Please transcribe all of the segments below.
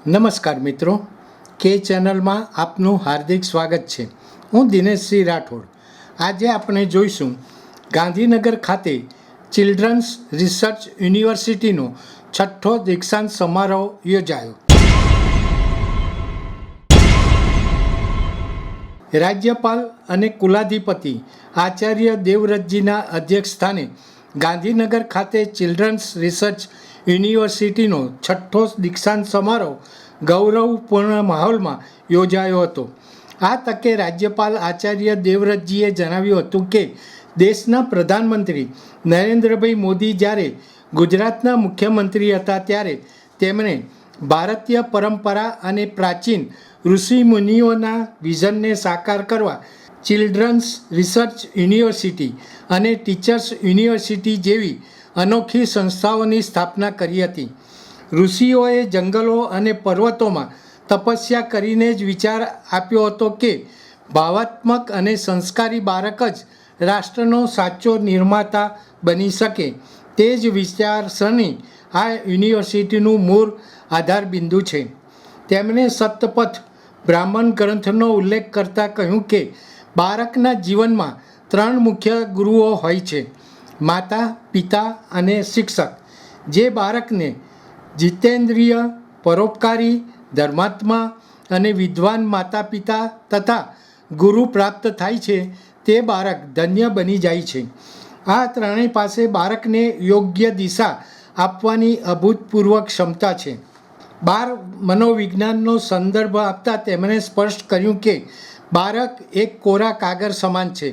નમસ્કાર મિત્રો, કે ચેનલમાં આપનું હાર્દિક સ્વાગત છે. હું દિનેશસિંહ રાઠોડ. આજે આપણે જોઈશું ગાંધીનગર ખાતે ચિલ્ડ્રન્સ રિસર્ચ યુનિવર્સિટીનો 6ઠ્ઠો દીક્ષાંત સમારોહ યોજાયો. રાજ્યપાલ અને કુલાધિપતિ આચાર્ય દેવવ્રતજીના અધ્યક્ષસ્થાને ગાંધીનગર ખાતે ચિલ્ડ્રન્સ રિસર્ચ યુનિવર્સિટીનો 6ઠ્ઠો દીક્ષાંત સમારોહ ગૌરવપૂર્ણ માહોલમાં યોજાયો હતો. આ તકે રાજ્યપાલ આચાર્ય દેવવ્રતજીએ જણાવ્યું હતું કે દેશના પ્રધાનમંત્રી નરેન્દ્રભાઈ મોદી જ્યારે ગુજરાતના મુખ્યમંત્રી હતા ત્યારે તેમણે ભારતીય પરંપરા અને પ્રાચીન ઋષિ મુનિઓના વિઝનને સાકાર કરવા ચિલ્ડ્રન્સ રિસર્ચ યુનિવર્સિટી અને ટીચર્સ યુનિવર્સિટી જેવી અનોખી સંસ્થાઓની સ્થાપના કરી હતી. ઋષિઓએ જંગલો અને પર્વતોમાં તપસ્યા કરીને જ વિચાર આપ્યો હતો કે ભાવાત્મક અને સંસ્કારી બાળક જ રાષ્ટ્રનો સાચો નિર્માતા બની શકે. તે જ વિચારસરણી આ યુનિવર્સિટીનું મૂળ આધારબિંદુ છે. તેમણે સતપથ બ્રાહ્મણ ગ્રંથનો ઉલ્લેખ કરતાં કહ્યું કે બાળકના જીવનમાં 3 મુખ્ય ગુરુઓ હોય છે: માતા, પિતા અને શિક્ષક. જે બાળકને જીતેન્દ્રિય, પરોપકારી, ધર્માત્મા અને વિદ્વાન માતા પિતા તથા ગુરુ પ્રાપ્ત થાય છે તે બાળક ધન્ય બની જાય છે. આ ત્રણેય પાસે બાળકને યોગ્ય દિશા આપવાની અભૂતપૂર્વ ક્ષમતા છે. બાળ મનોવિજ્ઞાનનો સંદર્ભ આપતા તેમણે સ્પષ્ટ કર્યું કે બાળક એક કોરા કાગળ સમાન છે.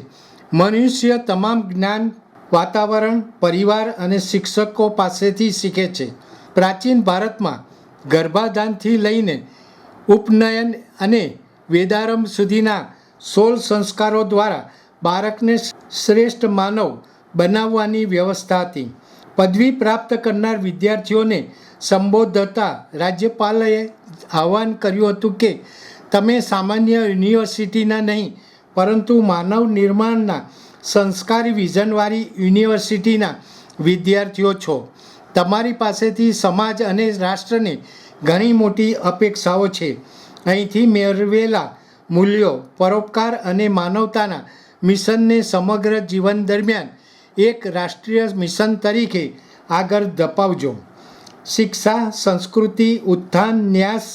મનુષ્ય તમામ જ્ઞાન વાતાવરણ, પરિવાર અને શિક્ષકો પાસેથી શીખે છે. પ્રાચીન ભારતમાં ગર્ભાધાનથી લઈને ઉપનયન અને વેદારંભ સુધીના 16 સંસ્કારો દ્વારા બાળકને શ્રેષ્ઠ માનવ બનાવવાની વ્યવસ્થા હતી. પદવી પ્રાપ્ત કરનાર વિદ્યાર્થીઓને સંબોધતા રાજ્યપાલે આહ્વાન કર્યું હતું કે તમે સામાન્ય યુનિવર્સિટીના નહીં પરંતુ માનવ નિર્માણના સંસ્કારી વિઝનવાળી યુનિવર્સિટીના વિદ્યાર્થીઓ છો. તમારી પાસેથી સમાજ અને રાષ્ટ્રને ઘણી મોટી અપેક્ષાઓ છે. અહીંથી મેળવેલા મૂલ્યો, પરોપકાર અને માનવતાના મિશનને સમગ્ર જીવન દરમિયાન એક રાષ્ટ્રીય મિશન તરીકે આગળ ધપાવજો. શિક્ષા, સંસ્કૃતિ, ઉત્થાન, ન્યાસ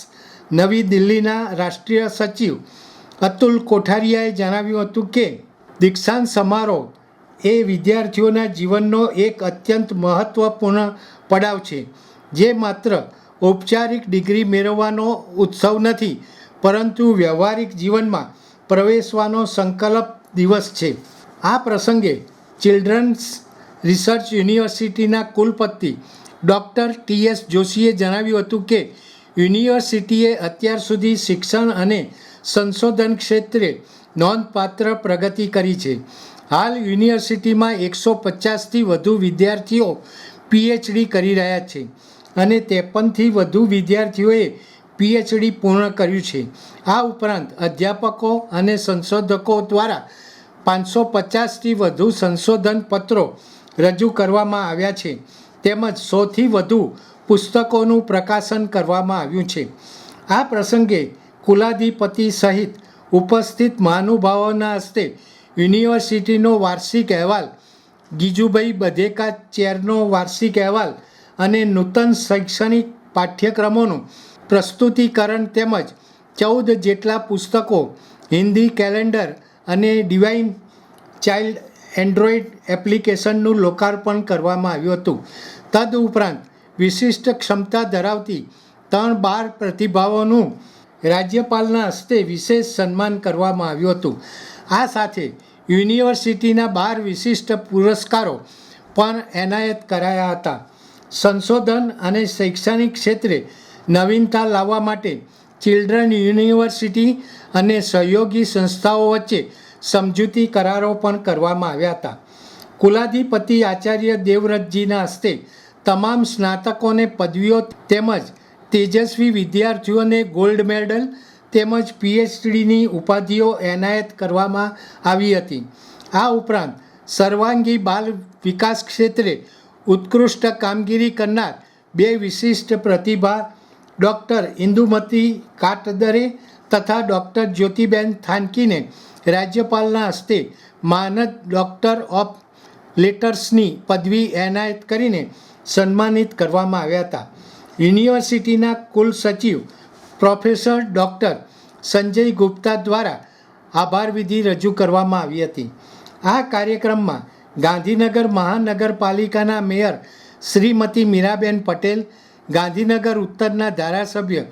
નવી દિલ્હીના રાષ્ટ્રીય સચિવ અતુલ કોઠારીયાએ જણાવ્યું હતું કે દીક્ષાંત સમારોહ એ વિદ્યાર્થીઓના જીવનનો એક અત્યંત મહત્ત્વપૂર્ણ પડાવ છે, જે માત્ર ઔપચારિક ડિગ્રી મેળવવાનો ઉત્સવ નથી પરંતુ વ્યવહારિક જીવનમાં પ્રવેશવાનો સંકલ્પ દિવસ છે. આ પ્રસંગે ચિલ્ડ્રન્સ રિસર્ચ યુનિવર્સિટીના કુલપતિ ડૉક્ટર ટી.એસ. જોશીએ જણાવ્યું હતું કે યુનિવર્સિટીએ અત્યાર સુધી શિક્ષણ અને સંશોધન ક્ષેત્રે નોંધપાત્ર પ્રગતિ કરી છે. હાલ યુનિવર્સિટીમાં 150થી વધુ વિદ્યાર્થીઓ પીએચડી કરી રહ્યા છે અને 53થી વધુ વિદ્યાર્થીઓએ પીએચડી પૂર્ણ કર્યું છે. આ ઉપરાંત અધ્યાપકો અને સંશોધકો દ્વારા 550થી વધુ સંશોધન પત્રો રજૂ કરવામાં આવ્યા છે તેમજ 100થી વધુ પુસ્તકોનું પ્રકાશન કરવામાં આવ્યું છે. આ પ્રસંગે કુલાધિપતિ સહિત ઉપસ્થિત મહાનુભાવોના હસ્તે યુનિવર્સિટીનો વાર્ષિક અહેવાલ, ગીજુભાઈ બધેકા ચેરનો વાર્ષિક અહેવાલ અને નૂતન શૈક્ષણિક પાઠ્યક્રમોનું પ્રસ્તુતિકરણ તેમજ 14 જેટલા પુસ્તકો, હિન્દી કેલેન્ડર અને ડિવાઇન ચાઇલ્ડ એન્ડ્રોઇડ એપ્લિકેશનનું લોકાર્પણ કરવામાં આવ્યું હતું. તદુપરાંત વિશિષ્ટ ક્ષમતા ધરાવતી 3 બાળ પ્રતિભાઓનું રાજ્યપાલના હસ્તે વિશેષ સન્માન કરવામાં આવ્યું હતું. આ સાથે યુનિવર્સિટીના 12 વિશિષ્ટ પુરસ્કારો પણ એનાયત કરાયા હતા. સંશોધન અને શૈક્ષણિક ક્ષેત્રે નવીનતા લાવવા માટે ચિલ્ડ્રન યુનિવર્સિટી અને સહયોગી સંસ્થાઓ વચ્ચે સમજૂતી કરારો પણ કરવામાં આવ્યા હતા. કુલાધિપતિ આચાર્ય દેવવ્રતજીના હસ્તે તમામ સ્નાતકોને પદવીઓ તેમજ તેજસ્વી વિદ્યાર્થીઓને ગોલ્ડ મેડલ તેમજ પીએચડીની ઉપાધિઓ એનાયત કરવામાં આવી હતી. આ ઉપરાંત સર્વાંગી બાલ વિકાસ ક્ષેત્રે ઉત્કૃષ્ટ કામગીરી કરનાર 2 વિશિષ્ટ પ્રતિભા ડૉક્ટર ઇન્દુમતી કાટદરે તથા ડૉક્ટર જ્યોતિબેન થાનકીને રાજ્યપાલના હસ્તે માનદ ડૉક્ટર ઓફ લેટર્સની પદવી એનાયત કરીને સન્માનિત કરવામાં આવ્યા હતા. યુનિવર્સિટીના કુલ સચિવ પ્રોફેસર ડૉક્ટર સંજય ગુપ્તા દ્વારા આભાર વિધિ રજૂ કરવામાં આવી હતી. આ કાર્યક્રમમાં ગાંધીનગર મહાનગરપાલિકાના મેયર શ્રીમતી મીરાબેન પટેલ, ગાંધીનગર ઉત્તરના ધારાસભ્ય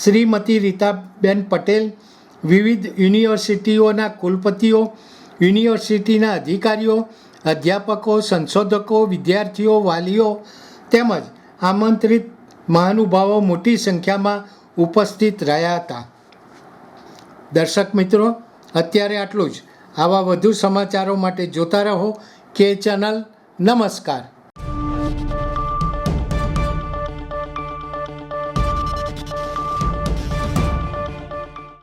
શ્રીમતી રીતાબેન પટેલ, વિવિધ યુનિવર્સિટીઓના કુલપતિઓ, યુનિવર્સિટીના અધિકારીઓ, અધ્યાપકો, સંશોધકો, વિદ્યાર્થીઓ, વાલીઓ તેમજ આમંત્રિત મહાનુભાવો મોટી સંખ્યામાં ઉપસ્થિત રહ્યા હતા. દર્શક મિત્રો, અત્યારે આટલું જ. આવા વધુ સમાચારો માટે જોતા રહો કે ચેનલ. નમસ્કાર.